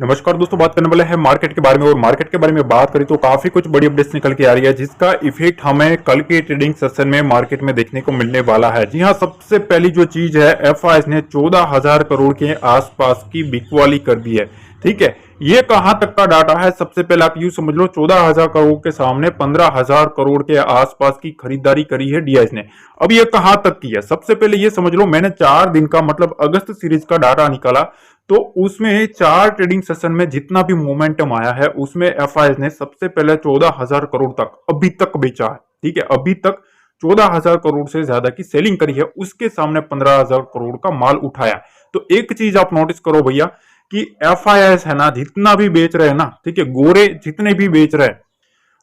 नमस्कार दोस्तों, बात करने वाले हैं मार्केट के बारे में। और मार्केट के बारे में बात करें तो काफी कुछ बड़ी अपडेट्स निकल के आ रही है, जिसका इफेक्ट हमें कल के ट्रेडिंग सेशन में मार्केट में देखने को मिलने वाला है। जी हां, सबसे पहली जो चीज है, एफआईएस ने 14,000 करोड़ के आसपास की बिकवाली कर दी है। ठीक है, ये कहां तक का डाटा है? सबसे पहले आप यूं समझ लो, 14,000 करोड़ के सामने 15,000 करोड़ के आसपास की खरीदारी करी है डीआईएस ने। अब ये कहां तक की है, सबसे पहले ये समझ लो, मैंने 4 दिन का मतलब अगस्त सीरीज का डाटा निकाला, तो उसमें 4 ट्रेडिंग सेशन में जितना भी मोमेंटम आया है, उसमें एफआईएस ने सबसे पहले 14,000 करोड़ तक अभी तक बेचा है। ठीक है, अभी तक 14,000 करोड़ से ज्यादा की सेलिंग करी है, उसके सामने 15,000 करोड़ का माल उठाया। तो एक चीज आप नोटिस करो भैया, कि एफआईएस है ना, जितना भी बेच रहे हैं ना, ठीक है, गोरे जितने भी बेच रहे हैं,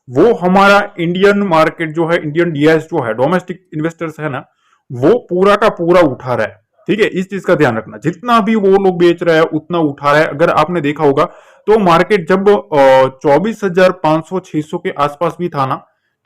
वो हमारा इंडियन मार्केट जो है, इंडियन डीआईएस जो है, डोमेस्टिक इन्वेस्टर्स है ना, वो पूरा का पूरा उठा रहा है। ठीक है, इस चीज का ध्यान रखना, जितना भी वो लोग बेच रहे हैं उतना उठा रहा है। अगर आपने देखा होगा तो मार्केट जब 24,500 600 के आसपास भी था ना,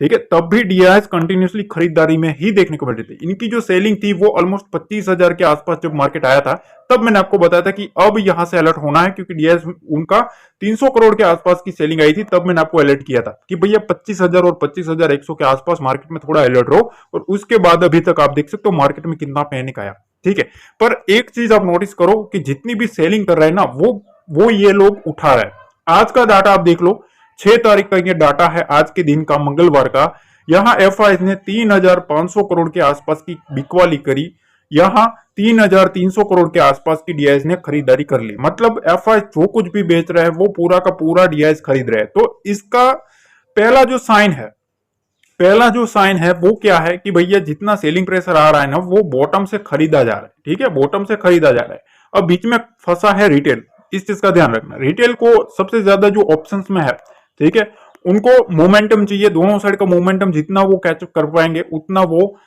ठीक है, तब भी डीआईएस कंटिन्यूसली खरीदारी में ही देखने को मिल रही थी। इनकी जो सेलिंग थी वो ऑलमोस्ट 25,000 के आसपास जब मार्केट आया था, तब मैंने आपको बताया था कि अब यहां से अलर्ट होना है, क्योंकि डीआईएस उनका 300 करोड़ के आसपास की सेलिंग आई थी। तब मैंने आपको अलर्ट किया था कि भैया 25,000 और 25,100 के आसपास मार्केट में थोड़ा अलर्ट रहो। और उसके बाद अभी तक आप देख सकते हो मार्केट में कितना पैनिक आया। ठीक है, पर एक चीज आप नोटिस करो कि जितनी भी सेलिंग कर रहे हैं ना, वो ये लोग उठा रहे हैं। आज का डाटा आप देख लो, 6 तारीख का ये डाटा है, आज के दिन का, मंगलवार का। यहां एफआईएस ने 3,500 करोड़ के आसपास की बिकवाली करी, यहां 3,300 करोड़ के आसपास की डीआईएस ने खरीदारी कर ली। मतलब एफआईएस जो कुछ भी बेच रहा है वो पूरा का पूरा डीआईएस खरीद रहे हैं। तो इसका पहला जो साइन है, वो क्या है कि भैया जितना सेलिंग प्रेशर आ रहा है ना, वो बॉटम से खरीदा जा रहा है। ठीक है, बॉटम से खरीदा जा रहा है। अब बीच में फंसा है रिटेल, इस चीज का ध्यान रखना। रिटेल को सबसे ज्यादा जो ऑप्शंस में है, ठीक है, उनको मोमेंटम चाहिए, दोनों साइड का मोमेंटम जितना वो कैचअप कर पाएंगे उतना वो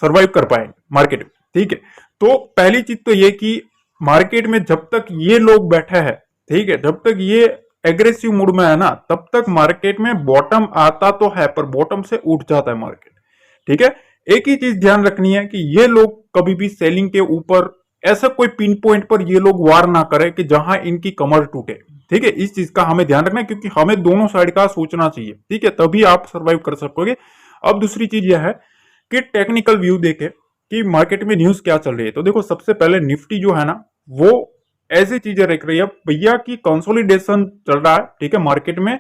सर्वाइव कर पाएंगे मार्केट में। ठीक है, तो पहली चीज तो ये कि मार्केट में जब तक ये लोग बैठे हैं, ठीक है, जब तक ये एग्रेसिव मूड में है ना, तब तक मार्केट में बॉटम आता तो है, पर बॉटम से उठ जाता है मार्केट। ठीक है, एक ही चीज ध्यान रखनी है कि ये लोग कभी भी सेलिंग के ऊपर ऐसा कोई पिन पॉइंट पर ये लोग वार ना करें कि जहां इनकी कमर टूटे। ठीक है, इस चीज का हमें ध्यान रखना है, क्योंकि हमें दोनों साइड का सोचना चाहिए। ठीक है, तभी आप सर्वाइव कर सकोगे। अब दूसरी चीज यह है कि टेक्निकल व्यू देखे कि मार्केट में न्यूज क्या चल रही है। तो देखो, सबसे पहले निफ्टी जो है ना, वो ऐसी चीजें रख रही है भैया कि कंसोलिडेशन चल रहा है। ठीक है, मार्केट में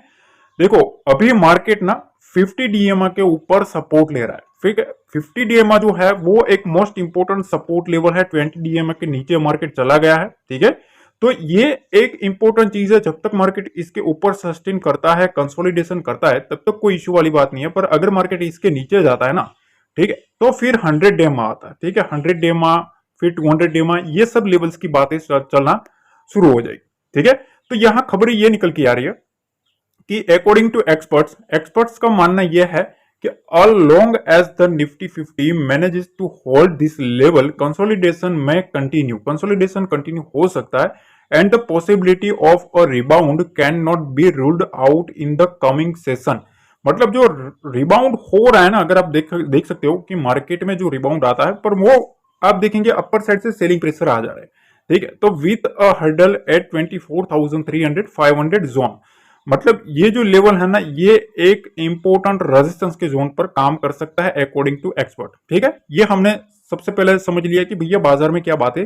देखो, अभी मार्केट ना 50 डीएमए के ऊपर सपोर्ट ले रहा है। ठीक है, 50 डीएमए जो है वो एक मोस्ट इंपोर्टेंट सपोर्ट लेवल है। 20 डीएमए के नीचे मार्केट चला गया है। ठीक है, तो ये एक इंपॉर्टेंट चीज है। जब तक मार्केट इसके ऊपर सस्टेन करता है, कंसोलिडेशन करता है, तब तक कोई इश्यू वाली बात नहीं है। पर अगर मार्केट इसके नीचे जाता है ना, ठीक है, तो फिर 100 डेमा आता है। ठीक है, 100 डेमा, फिर 200 डेमा, ये सब लेवल्स की बातें चलना शुरू हो जाएगी। ठीक है, तो यहां खबर ये निकल के आ रही है कि अकॉर्डिंग टू एक्सपर्ट्स का मानना यह है कि all long as the Nifty 50 manages to hold this level, consolidation continue हो सकता है। And the possibility of a rebound can not be ruled out in the coming session. मतलब जो रिबाउंड हो रहा है ना, अगर आप देख सकते हो कि मार्केट में जो रिबाउंड आता है, पर वो आप देखेंगे अपर साइड से सेलिंग प्रेशर आ जा रहा है। ठीक है, तो with a hurdle at 24,300 500 zone, मतलब ये जो लेवल है ना, ये एक इंपोर्टेंट रेजिस्टेंस के जोन पर काम कर सकता है अकॉर्डिंग टू एक्सपर्ट। ठीक है, ये हमने सबसे पहले समझ लिया कि भैया बाजार में क्या बातें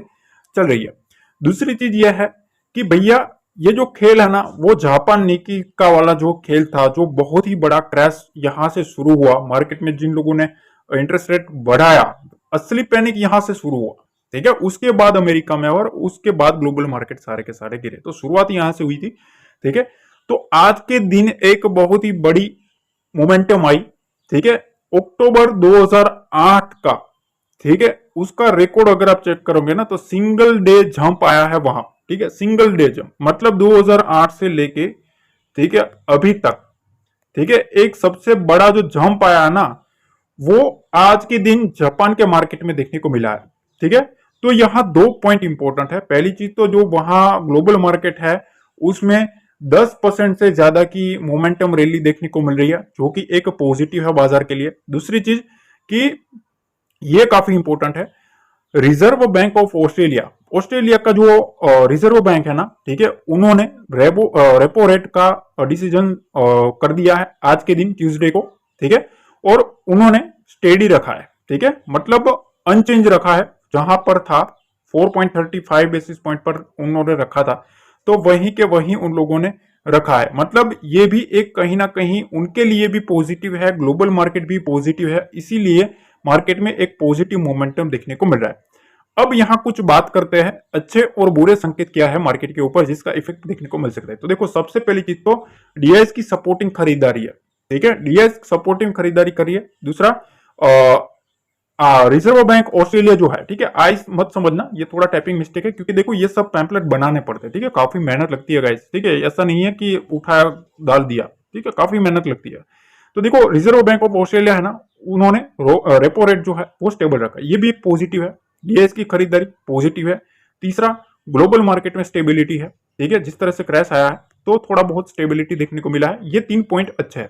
चल रही है। दूसरी चीज यह है कि भैया ये जो खेल है ना, वो जापान निकी का वाला जो खेल था, जो बहुत ही बड़ा क्रैश यहां से शुरू हुआ मार्केट में, जिन लोगों ने इंटरेस्ट रेट बढ़ाया, असली पैनिक यहां से शुरू हुआ। ठीक है, उसके बाद अमेरिका में और उसके बाद ग्लोबल मार्केट सारे के सारे गिरे। तो शुरुआत यहां से हुई थी। ठीक है, तो आज के दिन एक बहुत ही बड़ी मोमेंटम आई। ठीक है, अक्टूबर 2008 का, ठीक है, उसका रिकॉर्ड अगर आप चेक करोगे ना, तो सिंगल डे जंप आया है वहां। ठीक है, सिंगल डे जंप, मतलब 2008 से लेके, ठीक है, अभी तक। ठीक है, एक सबसे बड़ा जो जंप आया है ना, वो आज के दिन जापान के मार्केट में देखने को मिला है। ठीक है, तो यहां 2 पॉइंट इंपॉर्टेंट है। पहली चीज तो जो वहां ग्लोबल मार्केट है, उसमें 10% से ज्यादा की मोमेंटम रैली देखने को मिल रही है, जो कि एक पॉजिटिव है बाजार के लिए। दूसरी चीज कि ये काफी इंपॉर्टेंट है, reserve bank of Australia, Australia का जो रिजर्व बैंक है ना, ठीक है, उन्होंने रेपो रेट का डिसीजन कर दिया है आज के दिन ट्यूसडे को, ठीक है, और उन्होंने स्टेडी रखा है, ठीक है, मतलब अनचेंज रखा है। जहां पर था 4.35 बेसिस पॉइंट पर उन्होंने रखा था, तो वहीं के वहीं उन लोगों ने रखा है। मतलब ये भी एक कहीं ना कहीं उनके लिए भी पॉजिटिव है, ग्लोबल मार्केट भी पॉजिटिव है, इसीलिए मार्केट में एक पॉजिटिव मोमेंटम देखने को मिल रहा है। अब यहां कुछ बात करते हैं अच्छे और बुरे संकेत क्या है मार्केट के ऊपर जिसका इफेक्ट देखने को मिल सकता है। तो देखो, सबसे पहली चीज तो डीआईएस की सपोर्टिंग खरीदारी है, ठीक है, डीआईएस सपोर्टिंग खरीदारी करिए। दूसरा, रिजर्व बैंक ऑस्ट्रेलिया जो है, ठीक है, आई मत समझना, ये थोड़ा टाइपिंग मिस्टेक है, क्योंकि देखो ये सब पैम्पलेट बनाने पड़ते हैं, ठीक है, काफी मेहनत लगती है गाइस, ठीक है, ऐसा नहीं है कि उठाया डाल दिया, ठीक है, काफी मेहनत लगती है। तो देखो, रिजर्व बैंक ऑफ ऑस्ट्रेलिया है ना, उन्होंने रेपो रेट जो है वो स्टेबल रखा, ये भी एक पॉजिटिव है। डीएस की खरीदारी पॉजिटिव है। तीसरा, ग्लोबल मार्केट में स्टेबिलिटी है, ठीक है, जिस तरह से क्रैश आया है तो थोड़ा बहुत स्टेबिलिटी देखने को मिला है, ये 3 पॉइंट अच्छे है।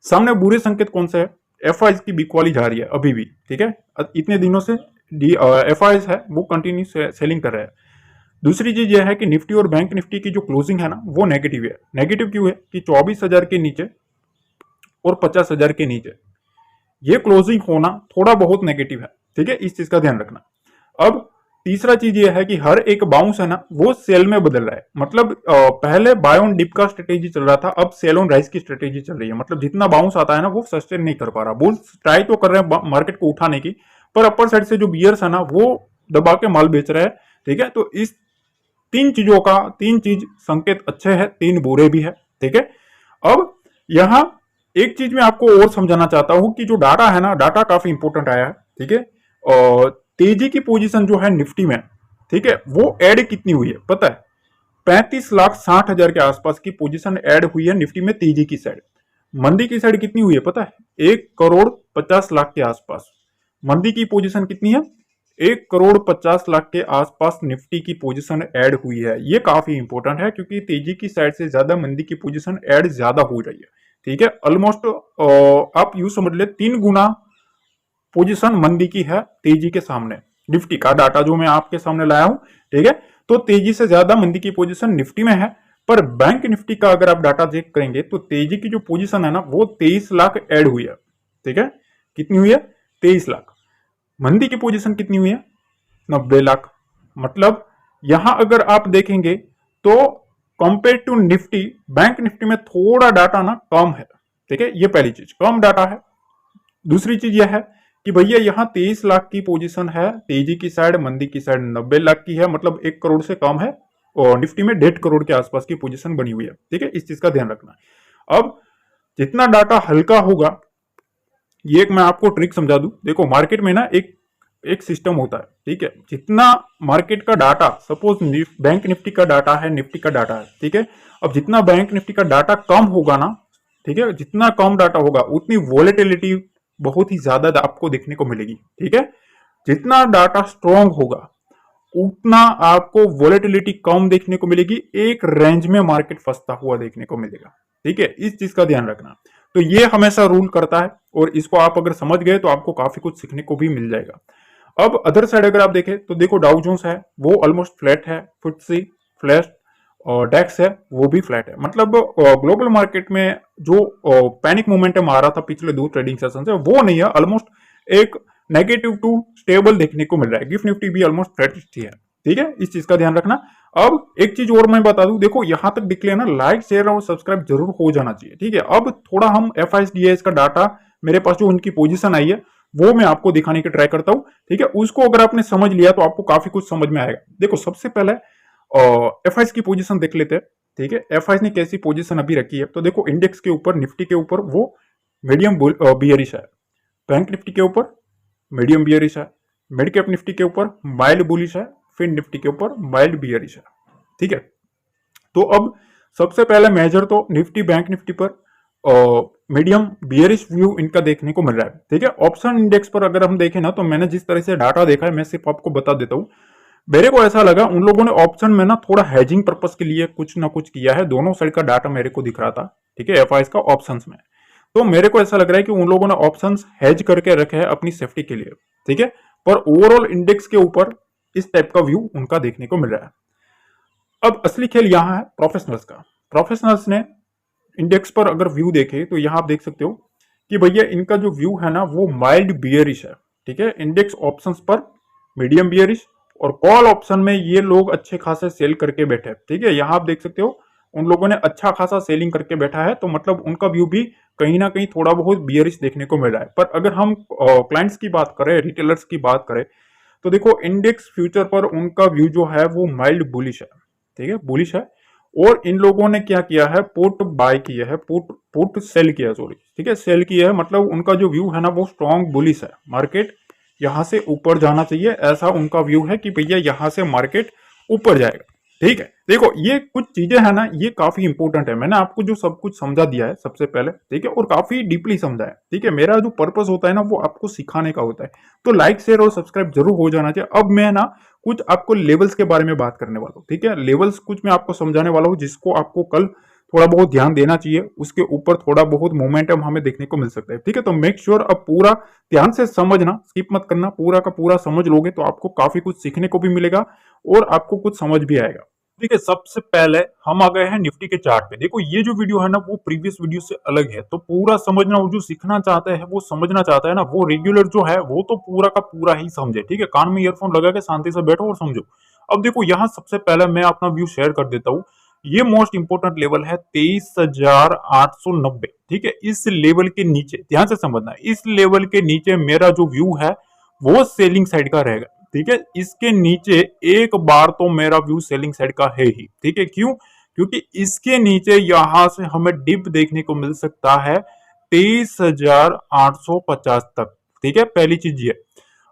सामने बुरे संकेत कौन से है? एफआईज की बिकवाली जा रही है अभी भी, ठीक है, इतने दिनों से एफआईज है वो कंटिन्यू सेलिंग कर रहे हैं। दूसरी चीज यह है कि निफ्टी और बैंक निफ्टी की जो क्लोजिंग है ना वो नेगेटिव है। नेगेटिव क्यों है? कि 24,000 के नीचे और 50,000 के नीचे ये क्लोजिंग होना थोड़ा बहुत नेगेटिव है, ठीक है, इस चीज का ध्यान रखना। अब तीसरा चीज ये है कि हर एक बाउंस है ना वो सेल में बदल रहा है। मतलब पहले बाय ऑन डिप का स्ट्रेटेजी चल रहा था, अब सेल ऑन राइज की स्ट्रेटेजी चल रही है। मतलब जितना बाउंस आता है ना वो सस्टेन नहीं कर पा रहा। बुल्स ट्राई तो कर रहे हैं मार्केट को उठाने की, पर अपर साइड से जो बियर्स है ना वो दबा के माल बेच रहे हैं, ठीक है। तो इस तीन चीज संकेत अच्छे हैं, 3 बुरे भी है, ठीक है। अब यहां एक चीज मैं आपको और समझाना चाहता हूं कि जो डाटा है ना, डाटा काफी इंपॉर्टेंट आया है, ठीक है। और तेजी की पोजीशन जो है निफ्टी में, ठीक है, वो ऐड कितनी हुई है पता है? 35,60,000 के आसपास की पोजीशन ऐड हुई है निफ्टी में तेजी की साइड। मंदी की साइड कितनी हुई है पता है? 1,50,00,000 के आसपास मंदी की पोजीशन कितनी है? 1,50,00,000 के आसपास निफ्टी की पोजीशन ऐड हुई है। ये काफी इंपॉर्टेंट है क्योंकि तेजी की साइड से ज्यादा मंदी की पोजीशन ऐड ज्यादा हो रही है, ठीक है। ऑलमोस्ट आप यूं समझ ले 3 गुना पोजीशन मंदी की है तेजी के सामने। निफ्टी का डाटा जो मैं आपके सामने लाया हूं, ठीक है, तो तेजी से ज्यादा मंदी की पोजीशन निफ्टी में है। पर बैंक निफ्टी का अगर आप डाटा चेक करेंगे तो तेजी की जो पोजीशन है ना वो 23 लाख ऐड हुई है, ठीक है। कितनी हुई है? 23 लाख। मंदी की पोजीशन कितनी हुई है? 90 लाख। मतलब यहां अगर आप देखेंगे तो compare to Nifty, bank Nifty में थोड़ा डाटा ना कम है, ठीक है, ये पहली चीज, कम डाटा है। दूसरी चीज यह है कि भैया यहाँ 23 लाख की पोजीशन है तेजी की साइड, मंदी की साइड 90 लाख की है, मतलब 1 करोड़ से कम है। और निफ्टी में 1.5 करोड़ के आसपास की पोजीशन बनी हुई है, ठीक है, इस चीज का ध्यान रखना। अब जितना डाटा हल्का होगा, ये एक मैं आपको ट्रिक समझा दूं। देखो मार्केट में ना एक सिस्टम होता है, ठीक है, जितना मार्केट का डाटा, सपोज बैंक निफ्टी का डाटा है, निफ्टी का डाटा है, ठीक है। अब जितना बैंक निफ्टी का डाटा कम होगा ना, ठीक है, जितना कम डाटा होगा उतनी वॉलेटिलिटी बहुत ही ज्यादा आपको देखने को मिलेगी, ठीक है। जितना डाटा स्ट्रॉन्ग होगा उतना आपको वॉलेटिलिटी कम देखने को मिलेगी, एक रेंज में मार्केट फंसता हुआ देखने को मिलेगा, ठीक है, इस चीज का ध्यान रखना। तो ये हमेशा रूल करता है और इसको आप अगर समझ गए तो आपको काफी कुछ सीखने को भी मिल जाएगा। अब अदर साइड अगर आप देखें तो देखो डाउ जोन्स है वो ऑलमोस्ट फ्लैट है, FTSE फ्लैट और डेक्स है वो भी फ्लैट है। मतलब ग्लोबल मार्केट में जो पैनिक मोमेंटम आ रहा था पिछले 2 ट्रेडिंग सेशन से वो नहीं है, ऑलमोस्ट एक नेगेटिव टू स्टेबल देखने को मिल रहा है। गिफ्ट निफ्टी भी ऑलमोस्ट फ्लैट ही है, ठीक है, इस चीज का ध्यान रखना। अब एक चीज और मैं बता दूं, देखो यहां तक दिख लिया ना, लाइक शेयर और सब्सक्राइब जरूर हो जाना चाहिए, ठीक है। अब थोड़ा हम एफआईएस का डाटा, मेरे पास जो उनकी पोजीशन आई है वो मैं आपको दिखाने की ट्राई करता हूं, ठीक है। उसको अगर आपने समझ लिया तो आपको काफी कुछ समझ में आएगा। देखो सबसे पहले एफआईएस की पोजीशन देख लेते हैं, ठीक है। एफआईएस ने कैसी पोजीशन अभी रखी है, तो देखो इंडेक्स के ऊपर, निफ्टी के ऊपर वो मीडियम बियरिश है, बैंक निफ्टी के ऊपर मीडियम बियरिश है, मिड कैप निफ्टी के ऊपर माइल्ड बुलिश है, फिर निफ्टी के ऊपर माइल्ड बियरिश है, ठीक है। तो अब सबसे पहले मेजर तो निफ्टी बैंक निफ्टी पर मीडियम बियरिश व्यू इनका देखने को मिल रहा है, ठीक है। ऑप्शन इंडेक्स पर अगर हम देखें ना, तो मैंने जिस तरह से डाटा देखा है मैं सिर्फ आपको बता देता हूं। मेरे को ऐसा लगा उन लोगों ने ऑप्शन में ना थोड़ा हेजिंग पर्पस के लिए कुछ ना कुछ किया है। दोनों साइड का डाटा मेरे को दिख रहा था, ठीक है, एफआईएस का ऑप्शंस में। तो मेरे को ऐसा लग रहा है कि उन लोगों ने ऑप्शंस हेज करके रखे हैं अपनी सेफ्टी के लिए, ठीक है। पर ओवरऑल इंडेक्स के ऊपर इस टाइप का व्यू उनका देखने को मिल रहा है। अब असली खेल यहाँ है प्रोफेशनल्स का। प्रोफेशनल्स ने इंडेक्स पर अगर व्यू देखे तो यहाँ आप देख सकते हो कि भैया इनका जो व्यू है ना वो माइल्ड बियरिश है। ठीक है, इंडेक्स ऑप्शंस पर मीडियम बियरिश और कॉल ऑप्शन में ये लोग अच्छे खासे सेल करके बैठे हैं। ठीक है, यहाँ आप देख सकते हो उन लोगों ने अच्छा खासा सेलिंग करके बैठा है, तो मतलब उनका व्यू भी कहीं ना कहीं थोड़ा बहुत बियरिश देखने को मिल रहा है। पर अगर हम क्लाइंट्स की बात करें, रिटेलर्स की बात करें, तो देखो इंडेक्स फ्यूचर पर उनका व्यू जो है वो माइल्ड बुलिश है। ठीक है, बुलिश है। और इन लोगों ने क्या किया है, पुट बाय किया है, पुट सेल किया है, सॉरी। ठीक है, सेल किया है, मतलब उनका जो व्यू है ना वो स्ट्रॉन्ग बुलिश है। मार्केट यहां से ऊपर जाना चाहिए, ऐसा उनका व्यू है कि भैया यहां से मार्केट ऊपर जाएगा। ठीक है, देखो ये कुछ चीजें है ना, ये काफी इंपॉर्टेंट है। मैंने आपको जो सब कुछ समझा दिया है सबसे पहले, ठीक है, और काफी डीपली समझा है। ठीक है, मेरा जो पर्पस होता है ना वो आपको सिखाने का होता है। तो लाइक शेयर और सब्सक्राइब जरूर हो जाना चाहिए। अब मैं ना कुछ आपको लेवल्स के बारे में बात करने वाला हूँ। ठीक है, लेवल्स कुछ मैं आपको समझाने वाला हूँ जिसको आपको कल थोड़ा बहुत ध्यान देना चाहिए, उसके ऊपर थोड़ा बहुत मोमेंटम हमें देखने को मिल सकता है। ठीक है, तो मेक श्योर अब पूरा ध्यान से समझना, स्किप मत करना, पूरा का पूरा समझ लोगे तो आपको काफी कुछ सीखने को भी मिलेगा और आपको कुछ समझ भी आएगा। ठीक है, सबसे पहले हम आ गए हैं निफ्टी के चार्ट पे। देखो ये जो वीडियो है ना वो प्रीवियस वीडियो से अलग है, तो पूरा समझना, वो जो सीखना चाहता है वो समझना चाहता है ना, वो रेगुलर जो है वो तो पूरा का पूरा ही समझे। ठीक है, कान में ईयरफोन लगा के शांति से बैठो और समझो। अब देखो यहाँ सबसे पहले मैं अपना व्यू शेयर कर देता हूँ। ये मोस्ट इंपोर्टेंट लेवल है 23,890। ठीक है, इस लेवल के नीचे ध्यान से समझना, इस लेवल के नीचे मेरा जो व्यू है वो सेलिंग साइड का रहेगा। ठीक है, इसके नीचे एक बार तो मेरा व्यू सेलिंग साइड का है ही। ठीक है, क्यों? क्योंकि इसके नीचे यहां से हमें डिप देखने को मिल सकता है 23,850 तक। ठीक है, पहली चीज ये।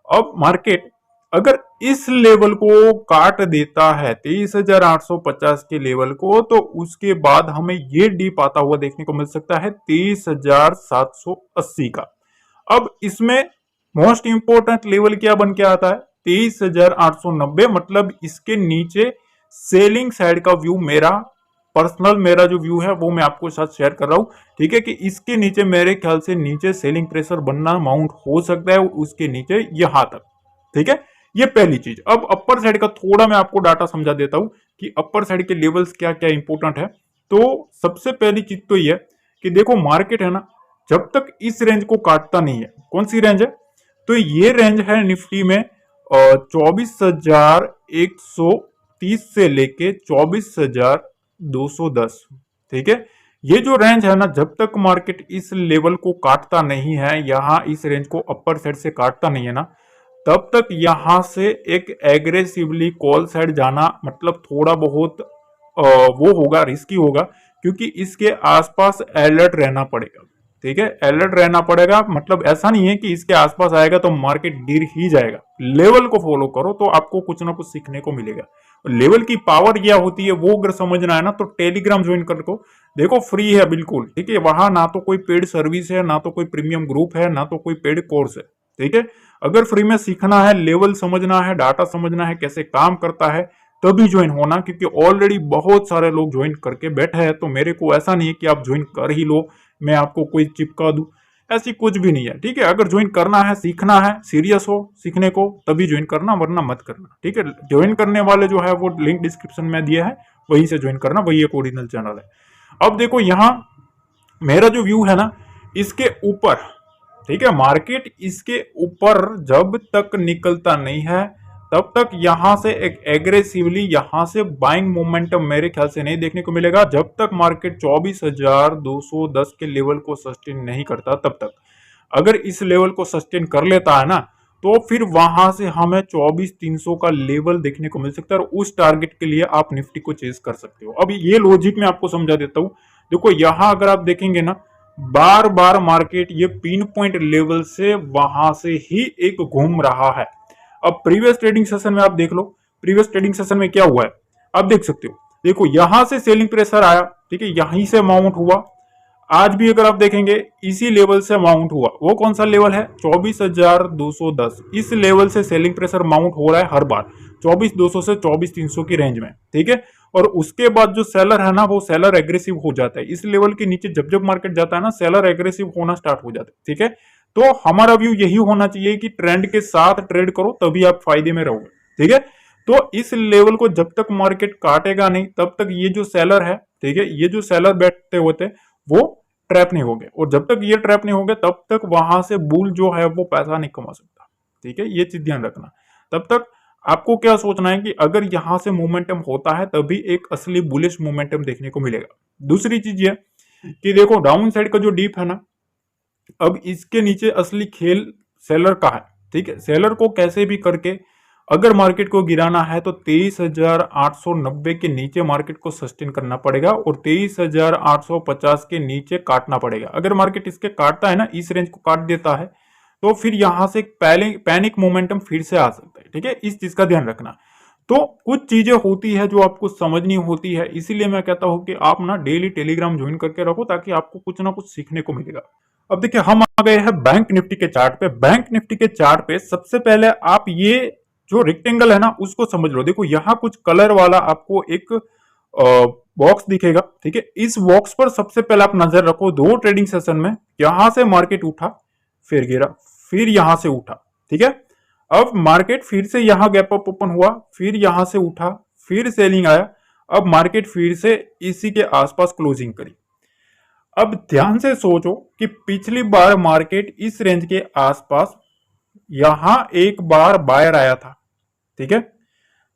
अब मार्केट अगर इस लेवल को काट देता है 23,850 के लेवल को, तो उसके बाद हमें ये डीप आता हुआ देखने को मिल सकता है 23,780 का। अब इसमें मोस्ट इंपोर्टेंट लेवल क्या बन के आता है, 23,890। मतलब इसके नीचे सेलिंग साइड का व्यू मेरा पर्सनल, मेरा जो व्यू है वो मैं आपको साथ शेयर कर रहा हूं। ठीक है, कि इसके नीचे मेरे ख्याल से नीचे सेलिंग प्रेशर बनना माउंट हो सकता है, उसके नीचे यहां तक। ठीक है, ये पहली चीज। अब अपर साइड का थोड़ा मैं आपको डाटा समझा देता हूं कि अपर साइड के लेवल्स क्या क्या इंपोर्टेंट है। तो सबसे पहली चीज तो ये कि देखो मार्केट है ना, जब तक इस रेंज को काटता नहीं है, कौन सी रेंज है, तो ये रेंज है निफ्टी में 24,130 से लेके 24,210। ठीक है, ये जो रेंज है ना, जब तक मार्केट इस लेवल को काटता नहीं है, यहां इस रेंज को अपर साइड से काटता नहीं है ना, तब तक यहां से एक एग्रेसिवली कॉल साइड जाना मतलब थोड़ा बहुत वो होगा, रिस्की होगा, क्योंकि इसके आसपास अलर्ट रहना पड़ेगा। ठीक है, अलर्ट रहना पड़ेगा, मतलब ऐसा नहीं है कि इसके आसपास आएगा तो मार्केट गिर ही जाएगा। लेवल को फॉलो करो तो आपको कुछ ना कुछ सीखने को मिलेगा। लेवल की पावर क्या होती है वो अगर समझना है ना, तो टेलीग्राम ज्वाइन कर को देखो, फ्री है बिल्कुल। ठीक है, वहां ना तो कोई पेड सर्विस है, ना तो कोई प्रीमियम ग्रुप है, ना तो कोई पेड कोर्स है। ठीक है, अगर फ्री में सीखना है, लेवल समझना है, डाटा समझना है, कैसे काम करता है, तभी ज्वाइन होना, क्योंकि ऑलरेडी बहुत सारे लोग ज्वाइन करके बैठे हैं। तो मेरे को ऐसा नहीं है कि आप ज्वाइन कर ही लो, मैं आपको कोई चिपका दूं, ऐसी कुछ भी नहीं है। ठीक है, अगर ज्वाइन करना है, सीखना है, सीरियस हो सीखने को, तभी ज्वाइन करना, वरना मत करना। ठीक है, ज्वाइन करने वाले जो है वो लिंक डिस्क्रिप्शन में दिया है, वहीं से ज्वाइन करना, वही एक ओरिजिनल चैनल है। अब देखो यहाँ मेरा जो व्यू है ना, इसके ऊपर, ठीक है, मार्केट इसके ऊपर जब तक निकलता नहीं है तब तक यहां से एक एग्रेसिवली यहां से बाइंग मोमेंटम मेरे ख्याल से नहीं देखने को मिलेगा, जब तक मार्केट 24,210 के लेवल को सस्टेन नहीं करता तब तक। अगर इस लेवल को सस्टेन कर लेता है ना, तो फिर वहां से हमें 24,300 का लेवल देखने को मिल सकता है, और उस टारगेट के लिए आप निफ्टी को चेस कर सकते हो। अब ये लॉजिक मैं आपको समझा देता हूं। देखो यहां अगर आप देखेंगे ना, बार बार मार्केट ये पिन पॉइंट लेवल से वहां से ही एक घूम रहा है। अब प्रीवियस ट्रेडिंग सेशन में आप देख लो, प्रीवियस ट्रेडिंग सेशन में क्या हुआ है आप देख सकते हो। देखो यहां से सेलिंग प्रेशर आया, ठीक है, यहीं से माउंट हुआ। आज भी अगर आप देखेंगे इसी लेवल से माउंट हुआ। वो कौन सा लेवल है, 24,210। इस लेवल से सेलिंग प्रेशर माउंट हो रहा है हर बार 24,200 से 24,300 की रेंज में। ठीक है, और उसके बाद जो सेलर है ना, वो सेलर एग्रेसिव हो जाता है। इस लेवल के नीचे जब जब मार्केट जाता है ना, सेलर एग्रेसिव होना स्टार्ट हो जाता है। ठीक है, तो हमारा व्यू यही होना चाहिए कि ट्रेंड के साथ ट्रेड करो, तभी आप फायदे में रहोगे। ठीक है, तो इस लेवल को जब तक मार्केट काटेगा नहीं तब तक ये जो सेलर है, ठीक है, ये जो सेलर बैठते होते वो ट्रैप नहीं होंगे, और जब तक ये ट्रैप नहीं होंगे तब तक वहां से बुल जो है वो पैसा नहीं कमा सकता। ठीक है, ये चीज ध्यान रखना। तब तक आपको क्या सोचना है कि अगर यहां से मोमेंटम होता है तभी एक असली बुलिश मोमेंटम देखने को मिलेगा। दूसरी चीज ये कि देखो डाउन साइड का जो डीप है ना, अब इसके नीचे असली खेल सेलर का है। ठीक है, सेलर को कैसे भी करके अगर मार्केट को गिराना है तो 23,890 के नीचे मार्केट को सस्टेन करना पड़ेगा और 23,850 के नीचे काटना पड़ेगा। अगर मार्केट इसके काटता है ना, इस रेंज को काट देता है, तो फिर यहां से पैनिक मोमेंटम फिर से आ सकता है। ठीक है, इस चीज का ध्यान रखना। तो कुछ चीजें होती है जो आपको समझनी होती है, इसीलिए मैं कहता हूं कि आप ना डेली टेलीग्राम ज्वाइन करके रखो ताकि आपको कुछ ना कुछ सीखने को मिलेगा। अब देखिए हम आ गए हैं बैंक निफ्टी के चार्ट पे। बैंक निफ्टी के चार्ट पे सबसे पहले आप ये जो रेक्टेंगल है ना उसको समझ लो। देखो यहाँ कुछ कलर वाला आपको एक बॉक्स दिखेगा। ठीक है, इस बॉक्स पर सबसे पहले आप नजर रखो। दो ट्रेडिंग सेशन में यहां से मार्केट उठा, फिर गिरा, फिर यहां से उठा। ठीक है, अब मार्केट फिर से यहां गैप अप ओपन हुआ, फिर यहां से उठा, फिर सेलिंग आया, अब मार्केट फिर से इसी के आसपास क्लोजिंग करी। अब ध्यान से सोचो कि पिछली बार मार्केट इस रेंज के आसपास यहां एक बार बायर आया था। ठीक है,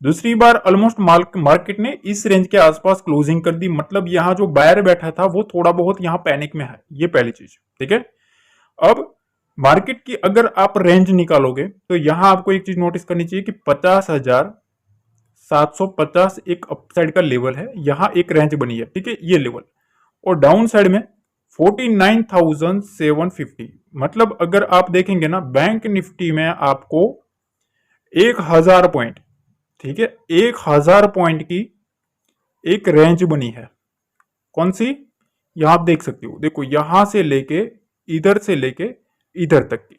दूसरी बार ऑलमोस्ट मार्केट ने इस रेंज के आसपास क्लोजिंग कर दी, मतलब यहां जो बायर बैठा था वो थोड़ा बहुत यहां पैनिक में है। ये पहली चीज। ठीक है, अब मार्केट की अगर आप रेंज निकालोगे तो यहां आपको एक चीज नोटिस करनी चाहिए कि 50,750 एक अपसाइड का लेवल है, यहां एक रेंज बनी है। ठीक है, ये लेवल, और डाउन साइड में 49,750। मतलब अगर आप देखेंगे ना बैंक निफ्टी में आपको 1,000 पॉइंट, ठीक है, 1,000 पॉइंट की एक रेंज बनी है। कौन सी? यहां आप देख सकते हो, देखो यहां से लेके इधर तक की।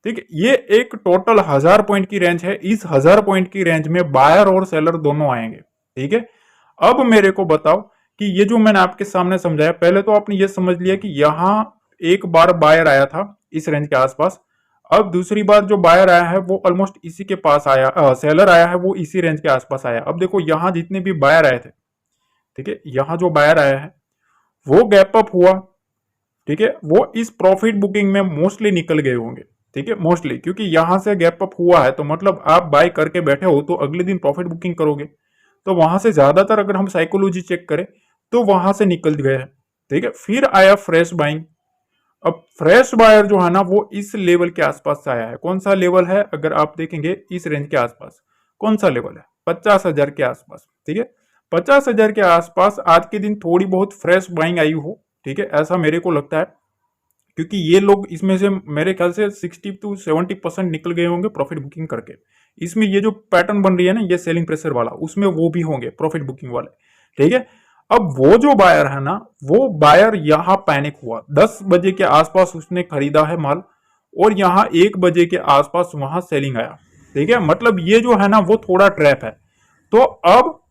ठीक है, ये एक टोटल 1,000 पॉइंट की रेंज है। इस 1,000 पॉइंट की रेंज में बायर और सेलर दोनों आएंगे। ठीक है, अब मेरे को बताओ कि ये जो मैंने आपके सामने समझाया, पहले तो आपने ये समझ लिया कि यहां एक बार बायर आया था इस रेंज के आसपास, अब दूसरी बार जो बायर आया है वो ऑलमोस्ट इसी के पास आया, सेलर आया है वो इसी रेंज के आसपास आया। अब देखो यहां जितने भी बायर आए थे, ठीक है, यहां जो बायर आया है वो गैप अप हुआ। ठीक है, वो इस प्रॉफिट बुकिंग में मोस्टली निकल गए होंगे। ठीक है, मोस्टली, क्योंकि यहां से गैप अप हुआ है तो मतलब आप बाय करके बैठे हो तो अगले दिन प्रॉफिट बुकिंग करोगे, तो वहां से ज्यादातर अगर हम साइकोलॉजी चेक करें तो वहां से निकल गए हैं। ठीक है, फिर आया फ्रेश बाइंग। अब फ्रेश बायर जो है ना वो इस लेवल के आसपास से आया है। कौन सा लेवल है? अगर आप देखेंगे इस रेंज के आसपास कौन सा लेवल है? 50,000 के आसपास। ठीक है, 50,000 के आसपास आज के दिन थोड़ी बहुत फ्रेश बाइंग आई हो। ठीक है, ऐसा मेरे को लगता है, क्योंकि ये लोग इसमें से मेरे ख्याल से 60 to 70% निकल गए होंगे प्रॉफिट बुकिंग करके। इसमें ये जो पैटर्न बन रही है ना ये सेलिंग प्रेशर वाला, उसमें वो भी होंगे प्रॉफिट बुकिंग वाले। ठीक है, अब वो जो बायर है ना वो बायर यहां पैनिक हुआ, 10 बजे के आसपास उसने खरीदा है माल और यहां 1 बजे के आसपास वहां सेलिंग आया। ठीक है, मतलब ये जो है ना वो थोड़ा ट्रैप है। तो अब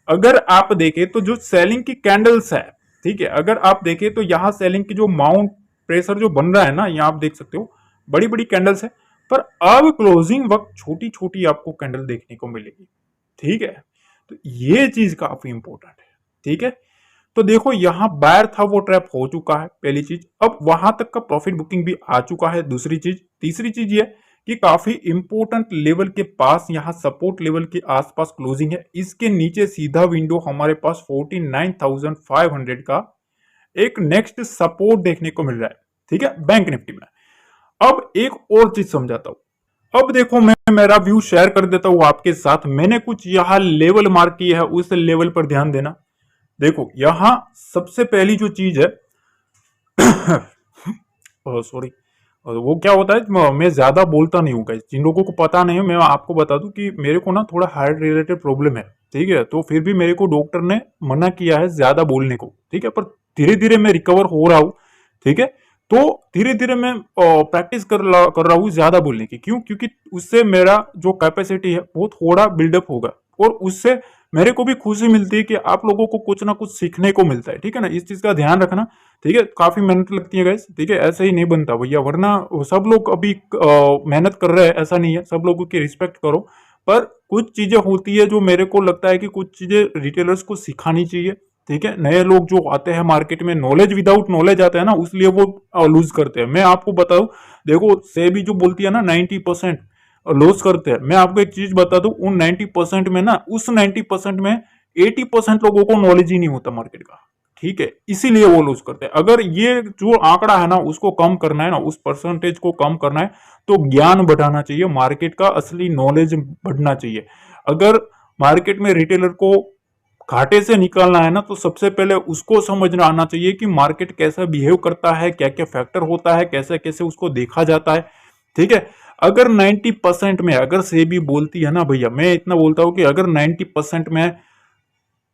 अगर आप देखें तो जो सेलिंग की कैंडल्स है, ठीक है, अगर आप देखें तो यहां सेलिंग की जो माउंट प्रेशर जो बन रहा है ना, यहां आप देख सकते हो बड़ी बड़ी कैंडल्स है, पर अब क्लोजिंग वक्त छोटी छोटी आपको कैंडल देखने को मिलेगी। ठीक है, तो ये चीज काफी इंपॉर्टेंट है। ठीक है, तो देखो यहां बायर था वो ट्रैप हो चुका है, पहली चीज। अब वहां तक का प्रॉफिट बुकिंग भी आ चुका है, दूसरी चीज। तीसरी चीज ये कि काफी इंपॉर्टेंट लेवल के पास यहां सपोर्ट लेवल के आसपास क्लोजिंग है। इसके नीचे सीधा विंडो हमारे पास 49,500 का एक नेक्स्ट सपोर्ट देखने को मिल रहा है। ठीक है, बैंक निफ्टी में। अब एक और चीज समझाता हूं। अब देखो मैं मेरा व्यू शेयर कर देता हूं आपके साथ। मैंने कुछ यहां लेवल मार्क किया है, उस लेवल पर ध्यान देना। देखो यहां सबसे पहली जो चीज है सॉरी, वो क्या होता है, मैं ज्यादा बोलता नहीं हूँ। जिन लोगों को पता नहीं है मैं आपको बता दूं कि मेरे को ना थोड़ा हार्ट रिलेटेड प्रॉब्लम है। ठीक है, तो फिर भी मेरे को डॉक्टर ने मना किया है ज्यादा बोलने को। ठीक है, पर धीरे धीरे मैं रिकवर हो रहा हूँ। ठीक है, तो धीरे धीरे मैं प्रैक्टिस कर रहा हूँ ज्यादा बोलने की। क्यों? क्योंकि उससे मेरा जो कैपेसिटी है वो थोड़ा बिल्डअप होगा और उससे मेरे को भी खुशी मिलती है कि आप लोगों को कुछ ना कुछ सीखने को मिलता है, ठीक है ना। इस चीज का ध्यान रखना, ठीक है। काफी मेहनत लगती है गाइस, ठीक है, ऐसे ही नहीं बनता भैया, वरना सब लोग अभी मेहनत कर रहे हैं ऐसा नहीं है, सब लोगों की रिस्पेक्ट करो। पर कुछ चीजें होती है जो मेरे को लगता है कि कुछ चीजें रिटेलर्स को सिखानी चाहिए, ठीक है। नए लोग जो आते हैं मार्केट में, नॉलेज विदाउट नॉलेज आते हैं ना, उसलिए वो लूज करते हैं। मैं आपको बताऊं, देखो सेबी जो बोलती है ना 90% लॉस करते हैं, मैं आपको एक चीज बता दूं, उन 90% में ना, उस 90% में 80% लोगों को नॉलेज ही नहीं होता मार्केट का, ठीक है, इसीलिए वो लूज करते हैं। अगर ये जो आंकड़ा है ना उसको कम करना है ना, उस परसेंटेज को कम करना है, तो ज्ञान बढ़ाना चाहिए, मार्केट का असली नॉलेज बढ़ना चाहिए। अगर मार्केट में रिटेलर को घाटे से निकालना है ना, तो सबसे पहले उसको समझना आना चाहिए कि मार्केट कैसा बिहेव करता है, क्या क्या फैक्टर होता है, कैसे कैसे उसको देखा जाता है, ठीक है। अगर 90% में, अगर सेबी बोलती है ना भैया, मैं इतना बोलता हूं कि अगर 90% में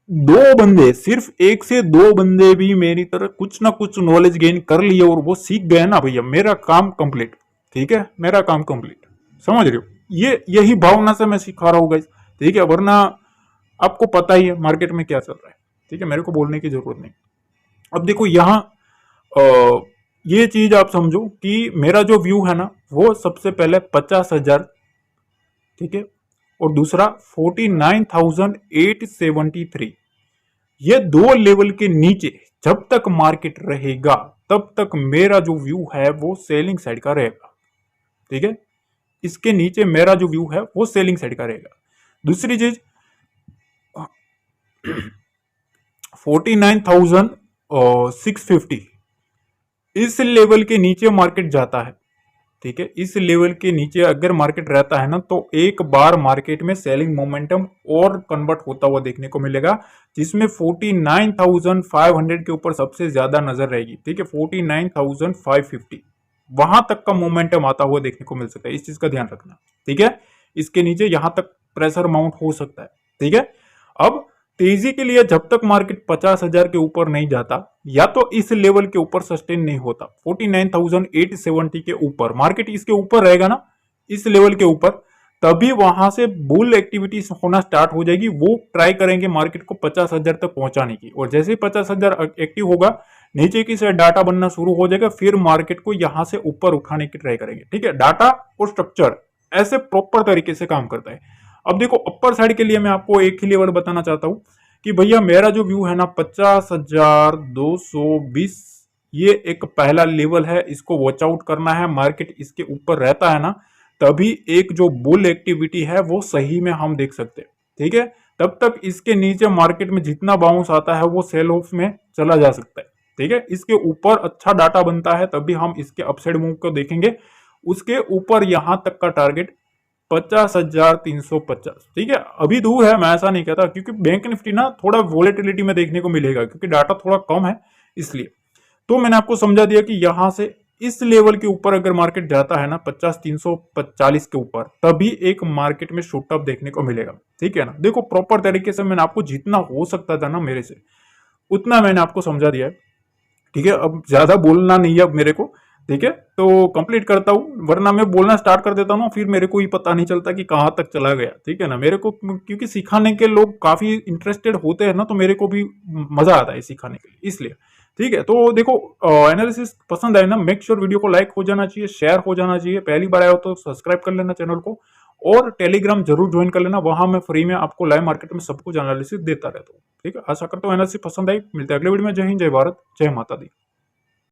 दो बंदे, सिर्फ एक से दो बंदे भी मेरी तरह कुछ ना कुछ नॉलेज गेन कर लिए और वो सीख गए ना भैया, मेरा काम कंप्लीट, ठीक है, मेरा काम कंप्लीट। समझ रहे हो, ये यही भावना से मैं सिखा रहा हूँ गाइस, ठीक है। वरना आपको पता ही है मार्केट में क्या चल रहा है, ठीक है, मेरे को बोलने की जरूरत नहीं। अब देखो यहाँ ये चीज आप समझो कि मेरा जो व्यू है ना, वो सबसे पहले 50,000, ठीक है, और दूसरा 49,873, ये दो लेवल के नीचे जब तक मार्केट रहेगा तब तक मेरा जो व्यू है वो सेलिंग साइड का रहेगा, ठीक है। इसके नीचे मेरा जो व्यू है वो सेलिंग साइड का रहेगा। दूसरी चीज 49,650, इस लेवल के नीचे मार्केट जाता है, ठीक है, इस लेवल के नीचे अगर मार्केट रहता है ना, तो एक बार मार्केट में सेलिंग मोमेंटम और कन्वर्ट होता हुआ देखने को मिलेगा, जिसमें 49,500 के ऊपर सबसे ज्यादा नजर रहेगी, ठीक है, 49,550, वहां तक का मोमेंटम आता हुआ देखने को मिल सकता है, इस चीज का ध्यान रखना, ठीक है। इसके नीचे यहां तक प्रेशर माउंट हो सकता है, ठीक है। अब तेजी के लिए जब तक मार्केट 50,000 के ऊपर नहीं जाता, या तो इस लेवल के ऊपर सस्टेन नहीं होता, 49,870 के ऊपर मार्केट इसके ऊपर रहेगा ना, इस लेवल के ऊपर, तभी वहां से बुल एक्टिविटी होना स्टार्ट हो जाएगी। वो ट्राई करेंगे मार्केट को 50,000 तक पहुंचाने की, और जैसे ही 50,000 एक्टिव होगा, नीचे की साइड डाटा बनना शुरू हो जाएगा, फिर मार्केट को यहां से ऊपर उठाने की ट्राई करेंगे, ठीक है। डाटा और स्ट्रक्चर ऐसे प्रॉपर तरीके से काम करता है। अब देखो अपर साइड के लिए मैं आपको एक ही लेवल बताना चाहता हूं कि भैया मेरा जो व्यू है ना 50,220, ये एक पहला लेवल है, इसको वॉच आउट करना है। मार्केट इसके ऊपर रहता है ना, तभी एक जो बुल एक्टिविटी है वो सही में हम देख सकते हैं, ठीक है। तब तक इसके नीचे मार्केट में जितना बाउंस आता है वो सेल ऑफ में चला जा सकता है, ठीक है। इसके ऊपर अच्छा डाटा बनता है तभी हम इसके अपसाइड मूव को देखेंगे। उसके ऊपर यहां तक का टारगेट 50,350, ठीक है, अभी दूर है, मैं ऐसा नहीं कहता, क्योंकि बैंक निफ्टी ना थोड़ा वोलेटिलिटी में देखने को मिलेगा, क्योंकि डाटा थोड़ा कम है इसलिए। तो मैंने आपको समझा दिया कि यहां से इस लेवल के ऊपर अगर मार्केट जाता है ना 50,340 के ऊपर, तभी एक मार्केट में शूट अप देखने को मिलेगा, ठीक है ना। देखो प्रॉपर तरीके से मैंने आपको जितना हो सकता था ना मेरे से, उतना मैंने आपको समझा दिया है, ठीक है। अब ज्यादा बोलना नहीं है अब मेरे को, ठीक है, तो कंप्लीट करता हूँ, वरना मैं बोलना स्टार्ट कर देता हूँ, फिर मेरे को ही पता नहीं चलता कि कहाँ तक चला गया, ठीक है ना। मेरे को क्योंकि सिखाने के लोग काफी इंटरेस्टेड होते हैं ना, तो मेरे को भी मजा आता है सिखाने के लिए, इसलिए, ठीक है। तो देखो एनालिसिस पसंद आए ना, मेक श्योर वीडियो को लाइक हो जाना चाहिए, शेयर हो जाना चाहिए, पहली बार आया हो तो सब्सक्राइब कर लेना चैनल को, और टेलीग्राम जरूर ज्वाइन कर लेना, वहां मैं फ्री में आपको लाइव मार्केट में सब कुछ एनालिसिस देता रहता हूँ, ठीक है। आशा करता हूँ एनालिसिस पसंद आई, मिलते हैं अगले वीडियो में। जय हिंद, जय भारत, जय माता दी।